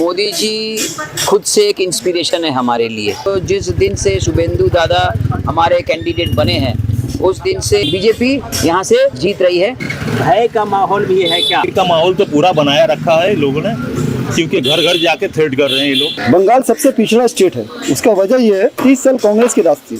मोदी जी खुद से एक इंस्पिरेशन है हमारे लिए। तो जिस दिन से शुभेंदु दादा हमारे कैंडिडेट बने हैं उस दिन से बीजेपी यहाँ से जीत रही है। भय का माहौल भी है क्या? का माहौल तो पूरा बनाया रखा है लोगों ने, क्योंकि घर घर जाके थ्रेट कर रहे हैं ये लोग। बंगाल सबसे पिछड़ा स्टेट है, उसका वजह ये है 30 साल कांग्रेस की राज थी,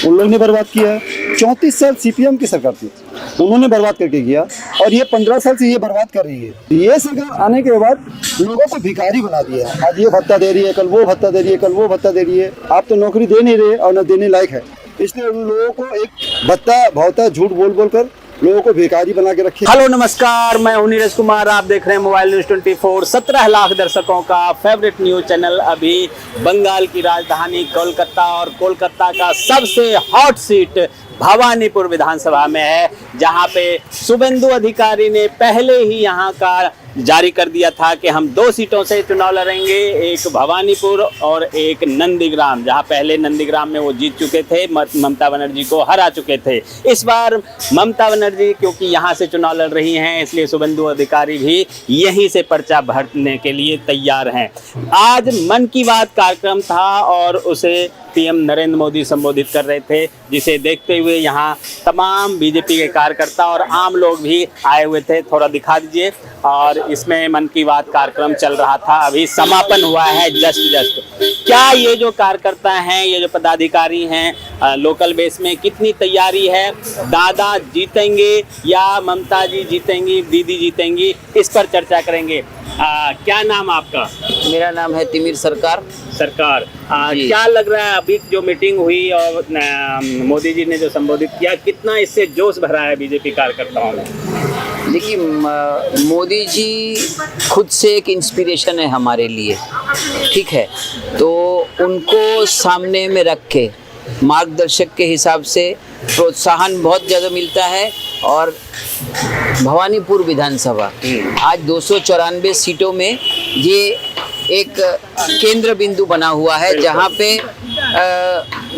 उन लोग ने बर्बाद किया है। 34 साल सीपीएम की सरकार थी, उन्होंने बर्बाद करके किया, और ये 15 साल से ये बर्बाद कर रही है। ये सरकार आने के बाद लोगों को भिखारी बना दिया है। आज ये भत्ता दे रही है, कल वो भत्ता दे रही है, कल वो भत्ता दे रही है। आप तो नौकरी दे नहीं रहे और न देने लायक है, इसलिए उन लोगों को एक भत्ता भौता झूठ बोल बोल कर लोगों को भिखारी बना के रखे। हेलो नमस्कार, मैं हूं नीरज कुमार। आप देख रहे हैं मोबाइल न्यूज 24। 17 लाख दर्शकों का फेवरेट न्यूज चैनल अभी बंगाल की राजधानी कोलकाता और कोलकाता का सबसे हॉट सीट भवानीपुर विधानसभा में है, जहां पे शुभेंदु अधिकारी ने पहले ही यहां का जारी कर दिया था कि हम 2 सीटों से चुनाव लड़ेंगे, एक भवानीपुर और एक नंदीग्राम। जहां पहले नंदीग्राम में वो जीत चुके थे, ममता बनर्जी को हरा चुके थे। इस बार ममता बनर्जी क्योंकि यहां से चुनाव लड़ रही हैं, इसलिए शुभेंदु अधिकारी भी यहीं से पर्चा भरने के लिए तैयार हैं। आज मन की बात कार्यक्रम था और उसे पीएम नरेंद्र मोदी संबोधित कर रहे थे, जिसे देखते हुए यहाँ तमाम बीजेपी के कार्यकर्ता और आम लोग भी आए हुए थे। थोड़ा दिखा दीजिए। और इसमें मन की बात कार्यक्रम चल रहा था, अभी समापन हुआ है जस्ट। क्या ये जो कार्यकर्ता हैं, ये जो पदाधिकारी हैं लोकल बेस में, कितनी तैयारी है? दादा जीतेंगे या ममता जी जीतेंगी, दीदी जीतेंगी? इस पर चर्चा करेंगे। क्या नाम आपका? मेरा नाम है तिमिर सरकार। क्या लग रहा है अभी जो मीटिंग हुई और मोदी जी ने जो संबोधित किया, कितना इससे जोश भरा है बीजेपी कार्यकर्ताओं में? देखिए, मोदी जी खुद से एक इंस्पिरेशन है हमारे लिए, ठीक है। तो उनको सामने में रख के मार्गदर्शक के हिसाब से प्रोत्साहन बहुत ज़्यादा मिलता है। और भवानीपुर विधानसभा आज 294 सीटों में ये एक केंद्र बिंदु बना हुआ है, जहाँ पे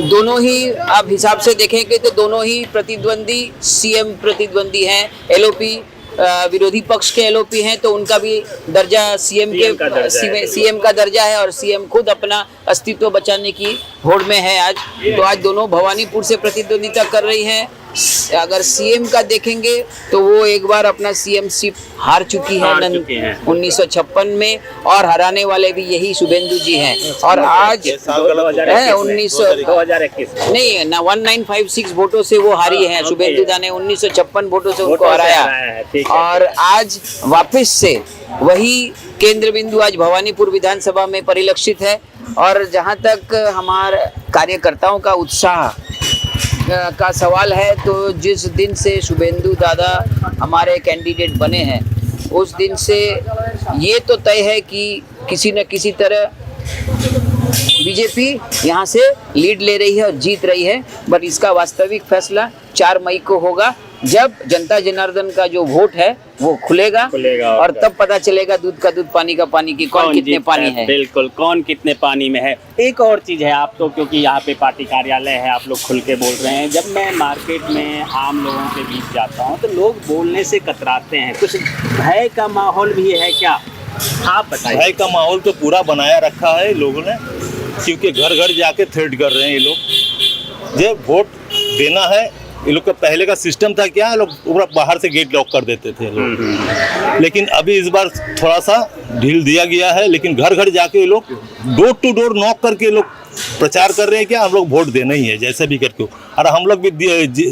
दोनों ही आप हिसाब से देखेंगे तो दोनों ही प्रतिद्वंदी सीएम प्रतिद्वंदी हैं। एलओपी विरोधी पक्ष के एलओपी हैं, तो उनका भी दर्जा सीएम का दर्जा है, और सीएम खुद अपना अस्तित्व बचाने की होड़ में है आज। तो आज दोनों भवानीपुर से प्रतिद्वंदिता कर रही हैं। अगर सीएम का देखेंगे तो वो एक बार अपना सीएमशिप हार चुकी है 1956 में, और हराने वाले भी यही शुभेंदु जी हैं। और आज 2021 नहीं ना 1956 वोटों से वो हारी है। शुभेंदु दा ने 1956 वोटों से उनको हराया, और आज वापस से वही केंद्र बिंदु आज भवानीपुर विधानसभा में परिलक्षित है। और जहाँ तक हमारे कार्यकर्ताओं का उत्साह का सवाल है, तो जिस दिन से शुभेंदु दादा हमारे कैंडिडेट बने हैं उस दिन से ये तो तय है कि किसी न किसी तरह बीजेपी यहाँ से लीड ले रही है और जीत रही है। बट इसका वास्तविक फैसला 4 मई को होगा, जब जनता जनार्दन का जो वोट है वो खुलेगा और तब पता चलेगा दूध का दूध पानी का पानी की कौन कितने पानी है। बिल्कुल, कौन कितने पानी में है। एक और चीज है, आप तो क्योंकि यहाँ पे पार्टी कार्यालय है, आप लोग खुल के बोल रहे हैं। जब मैं मार्केट में आम लोगों के बीच जाता हूँ तो लोग बोलने से कतराते हैं। कुछ भय का माहौल भी है क्या? आप बताइए। भय का माहौल तो पूरा बनाया रखा है लोगों ने, क्योंकि घर घर जाके थ्रेट कर रहे हैं ये लोग। जब वोट देना है, ये लोग का पहले का सिस्टम था क्या, लोग पूरा बाहर से गेट लॉक कर देते थे लोग। लेकिन अभी इस बार थोड़ा सा ढील दिया गया है, लेकिन घर घर जाके ये लोग डोर टू डोर नॉक करके लोग प्रचार कर रहे हैं कि हम लोग वोट देना ही है जैसे भी करके। और हम लोग भी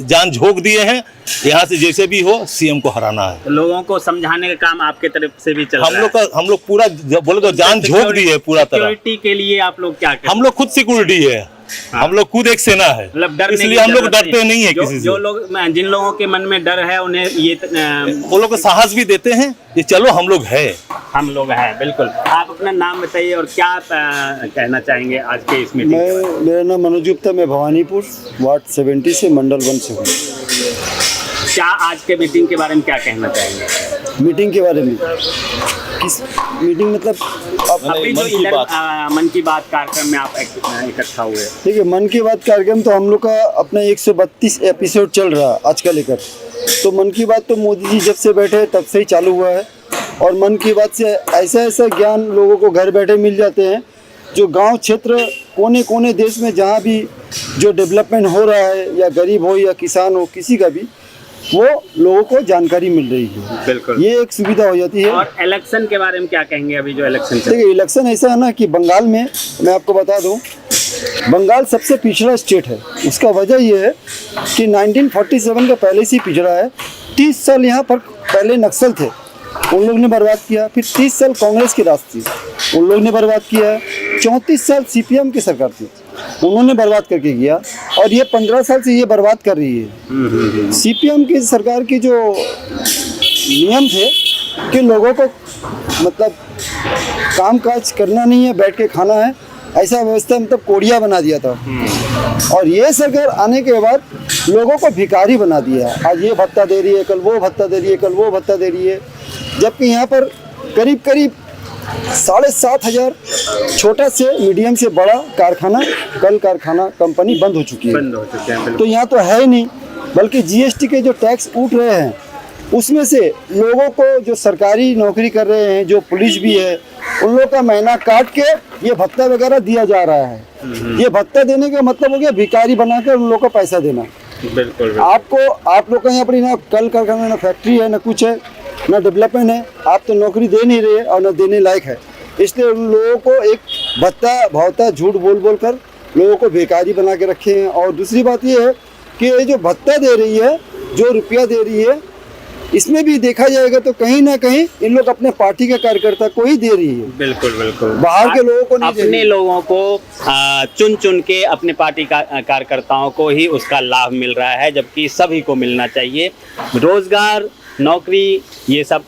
जान झोंक दिए हैं, यहाँ से जैसे भी हो सीएम को हराना है। लोगों को समझाने का काम आपके तरफ से भी चल रहा है। हम लोग पूरा बोले तो जान झोंक दी है पूरा तरह। सिक्योरिटी के लिए आप लोग क्या करते हैं? हम लोग खुद सिक्योरिटी है। हम लोग खुद एक सेना है, मतलब इसलिए हम लोग डरते नहीं है किसी से। जो लोग, जिन लोगों के मन में डर है, उन्हें ये वो लोग को साहस भी देते हैं कि चलो हम लोग हैं। बिल्कुल। आप अपना नाम बताइए और क्या कहना चाहेंगे आज के इस मीटिंग? मेरा नाम मनोज गुप्ता, मैं भवानीपुर वार्ड 70 से मंडल 1 से हूँ। क्या आज के मीटिंग के बारे में क्या कहना चाहेंगे? मीटिंग के बारे में किस मीटिंग मतलब अभी जो इधर मन की बात कार्यक्रम में आप इकट्ठा हुए? देखिए, मन की बात कार्यक्रम तो हम लोग का अपना 132 एपिसोड चल रहा है आज का लेकर। तो मन की बात तो मोदी जी जब से बैठे तब से ही चालू हुआ है, और मन की बात से ऐसा ऐसा ज्ञान लोगों को घर बैठे मिल जाते हैं, जो गांव क्षेत्र कोने कोने देश में जहां भी जो डेवलपमेंट हो रहा है, या गरीब हो या किसान हो, किसी का भी, वो लोगों को जानकारी मिल रही है। बिल्कुल। ये एक सुविधा हो जाती है। और इलेक्शन के बारे में क्या कहेंगे? अभी जो इलेक्शन चल देखिए, इलेक्शन ऐसा है ना कि बंगाल में, मैं आपको बता दूं, बंगाल सबसे पिछड़ा स्टेट है। उसका वजह ये है कि 1947 का पहले से ही पिछड़ा है। 30 साल यहाँ पर पहले नक्सल थे, उन लोग ने बर्बाद किया। फिर 30 साल कांग्रेस की राज थी, उन लोग ने बर्बाद किया। 34 साल सीपीएम की सरकार थी, उन्होंने बर्बाद करके किया। और ये 15 साल से ये बर्बाद कर रही है। सीपीएम की सरकार की जो नियम थे कि लोगों को मतलब काम काज करना नहीं है, बैठ के खाना है, ऐसा व्यवस्था मतलब कोड़िया बना दिया था। और ये सरकार आने के बाद लोगों को भिखारी बना दिया। आज ये भत्ता दे रही है, कल वो भत्ता दे रही है, कल वो भत्ता दे रही है। जबकि यहाँ पर करीब करीब 7,500 छोटा से मीडियम से बड़ा कारखाना, कल कारखाना कंपनी बंद हो चुकी है। बंद हो चुके हैं। तो यहाँ तो है ही नहीं, बल्कि जीएसटी के जो टैक्स उठ रहे हैं उसमें से लोगों को जो सरकारी नौकरी कर रहे हैं, जो पुलिस भी है, उन लोगों का महीना काट के ये भत्ता वगैरह दिया जा रहा है। ये भत्ता देने का मतलब हो गया भिखारी बनाकर उन लोगों को पैसा देना। बिल्कुल। आपको, आप लोग कहीं अपनी ना कल कारखाना, ना फैक्ट्री है, ना कुछ है, ना डेवलपमेंट है, आप तो नौकरी दे नहीं रहे और ना देने लायक है। इसलिए उन लोगों को एक भत्ता भावता झूठ बोल बोल कर लोगों को बेकारी बना के रखे हैं। और दूसरी बात ये है कि ये जो भत्ता दे रही है, जो रुपया दे रही है, इसमें भी देखा जाएगा तो कहीं ना कहीं इन लोग अपने पार्टी के कार्यकर्ता को ही दे रही है। बिल्कुल बिल्कुल। बाहर के लोगों को नहीं दे रही अपने है। लोगों को चुन चुन के अपने पार्टी का कार्यकर्ताओं को ही उसका लाभ मिल रहा है, जबकि सभी को मिलना चाहिए। रोजगार, नौकरी, ये सब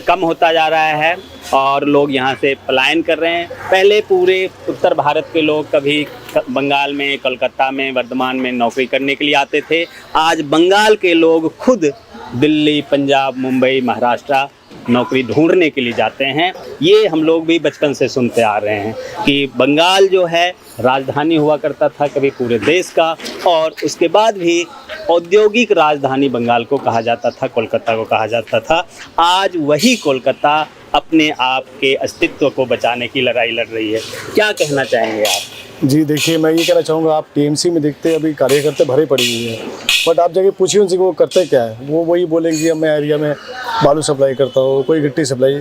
कम होता जा रहा है और लोग यहाँ से पलायन कर रहे हैं। पहले पूरे उत्तर भारत के लोग कभी बंगाल में, कलकत्ता में, वर्धमान में नौकरी करने के लिए आते थे। आज बंगाल के लोग खुद दिल्ली, पंजाब, मुंबई, महाराष्ट्र नौकरी ढूंढने के लिए जाते हैं। ये हम लोग भी बचपन से सुनते आ रहे हैं कि बंगाल जो है राजधानी हुआ करता था कभी पूरे देश का, और उसके बाद भी औद्योगिक राजधानी बंगाल को कहा जाता था, कोलकाता को कहा जाता था। आज वही कोलकाता अपने आप के अस्तित्व को बचाने की लड़ाई लड़ रही है। क्या कहना चाहेंगे आप? जी देखिए, मैं ये कहना चाहूँगा, आप टीएमसी में देखते अभी कार्यकर्ता भरे पड़ी हुई है, बट आप जाके पूछिए उनसे कि वो करते क्या है। वो वही बोलेंगे मैं एरिया में बालू सप्लाई करता हूँ, कोई गिट्टी सप्लाई,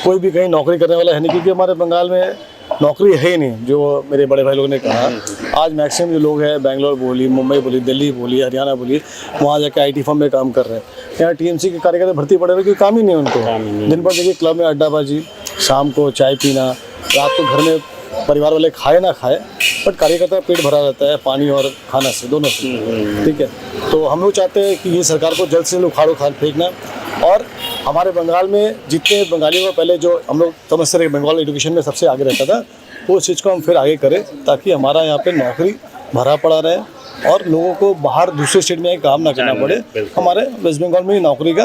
कोई भी कहीं नौकरी करने वाला है नहीं, क्योंकि हमारे बंगाल में नौकरी है ही नहीं। जो मेरे बड़े भाई लोगों ने कहा, आज मैक्सिमम जो लोग हैं, बेंगलोर बोली, मुंबई बोली, दिल्ली बोली, हरियाणा बोली, वहाँ जाके आईटी फर्म में काम कर रहे हैं। यहाँ टीएमसी के कार्यकर्ता भर्ती पड़े रहे, क्योंकि काम ही नहीं है उनको। दिन भर देखिए क्लब में अड्डाबाजी, शाम को चाय पीना, रात को घर में परिवार वाले खाए ना खाए, बट कार्यकर्ता पेट भरा रहता है पानी और खाना से, दोनों से। ठीक है, तो हम लोग चाहते हैं कि ये सरकार को जल्द से जल्द उखाड़ो खाल फेंकना। और हमारे बंगाल में जितने बंगालियों को पहले जो हम लोग समझते रहे बंगाल एजुकेशन में सबसे आगे रहता था, वो चीज़ को हम फिर आगे करें, ताकि हमारा यहाँ पे नौकरी भरा पड़ा रहे और लोगों को बाहर दूसरे स्टेट में काम ना करना पड़े। हमारे वेस्ट बंगाल में ही नौकरी का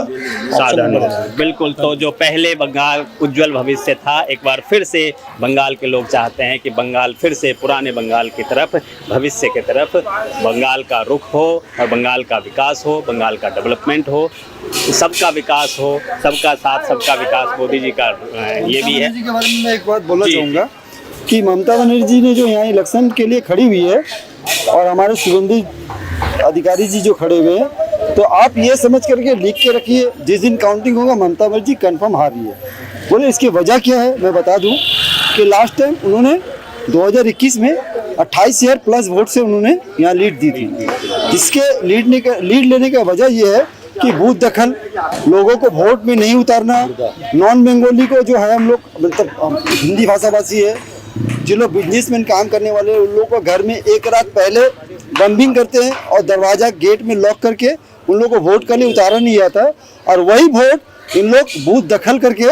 साधन है। बिल्कुल। तो जो पहले बंगाल उज्जवल भविष्य था, एक बार फिर से बंगाल के लोग चाहते हैं कि बंगाल फिर से पुराने बंगाल की तरफ, भविष्य की तरफ बंगाल का रुख हो और बंगाल का विकास हो, बंगाल का डेवलपमेंट हो, सबका विकास हो, सबका साथ सबका विकास। मोदी जी का ये भी है। ममता बनर्जी के बारे में मैं एक बात बोलना चाहूँगा कि ममता बनर्जी ने जो यहाँ इलेक्शन के लिए खड़ी हुई है और हमारे शुभेंदु अधिकारी जी जो खड़े हुए हैं, तो आप ये समझ करके लिख के रखिए, जिस दिन काउंटिंग होगा ममता बनर्जी कंफर्म हार रही है। बोले इसकी वजह क्या है, मैं बता दूं कि लास्ट टाइम उन्होंने 2021 में 28,000 प्लस वोट से उन्होंने यहाँ लीड दी थी। इसके लीड लेने का वजह ये है कि बूथ दखल, लोगों को वोट में नहीं उतारना, नॉन बंगाली को जो है, हम लोग मतलब हिंदी भाषा भाषी है, जो लोग बिजनेसमैन काम करने वाले हैं, उन लोगों को घर में एक रात पहले बम्बिंग करते हैं और दरवाजा गेट में लॉक करके उन लोगों को वोट के लिए उतारा नहीं जाता, और वही वोट इन लोग बूथ दखल करके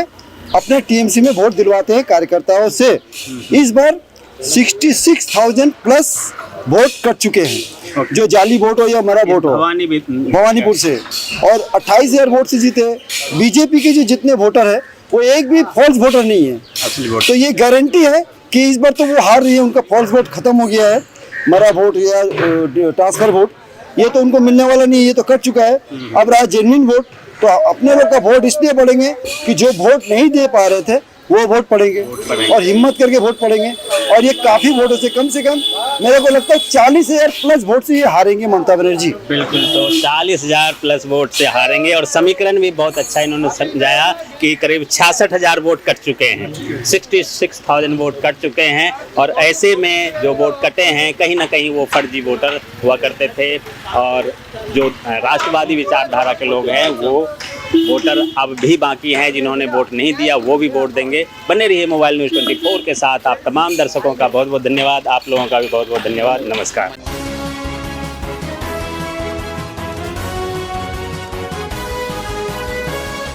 अपने टीएमसी में वोट दिलवाते हैं कार्यकर्ताओं से। इस बार 66,000 प्लस वोट कट चुके हैं, जो जाली वोट हो या मरा वोट हो, भवानीपुर से, और 28,000 वोट से जीते। बीजेपी के जो जितने वोटर है वो एक भी फॉल्स वोटर नहीं है, तो ये गारंटी है कि इस बार तो वो हार रही है, उनका फॉल्स वोट खत्म हो गया है, मरा वोट या ट्रांसफर वोट ये तो उनको मिलने वाला नहीं है, ये तो कट चुका है। अब रहा जेन्युइन वोट, तो अपने लोग का वोट इसलिए पड़ेंगे कि जो वोट नहीं दे पा रहे थे वो वोट पड़ेंगे और हिम्मत करके वोट पड़ेंगे। और ये काफी वोटों से कम मेरे को लगता है 40,000 प्लस वोट से ये हारेंगे ममता बनर्जी। बिल्कुल, तो 40,000 प्लस वोट से हारेंगे। और समीकरण भी बहुत अच्छा इन्होंने समझाया कि करीब 66,000 वोट कट चुके हैं, 66,000 वोट कट चुके हैं। और ऐसे में जो वोट कटे हैं कहीं ना कहीं वो फर्जी वोटर हुआ करते थे, और जो राष्ट्रवादी विचारधारा के लोग हैं वो वोटर अब भी बाकी हैं, जिन्होंने वोट नहीं दिया वो भी वोट देंगे। बने रहिए मोबाइल न्यूज़ 24 के साथ। आप तमाम दर्शकों का बहुत बहुत धन्यवाद, आप लोगों का भी बहुत बहुत धन्यवाद। नमस्कार।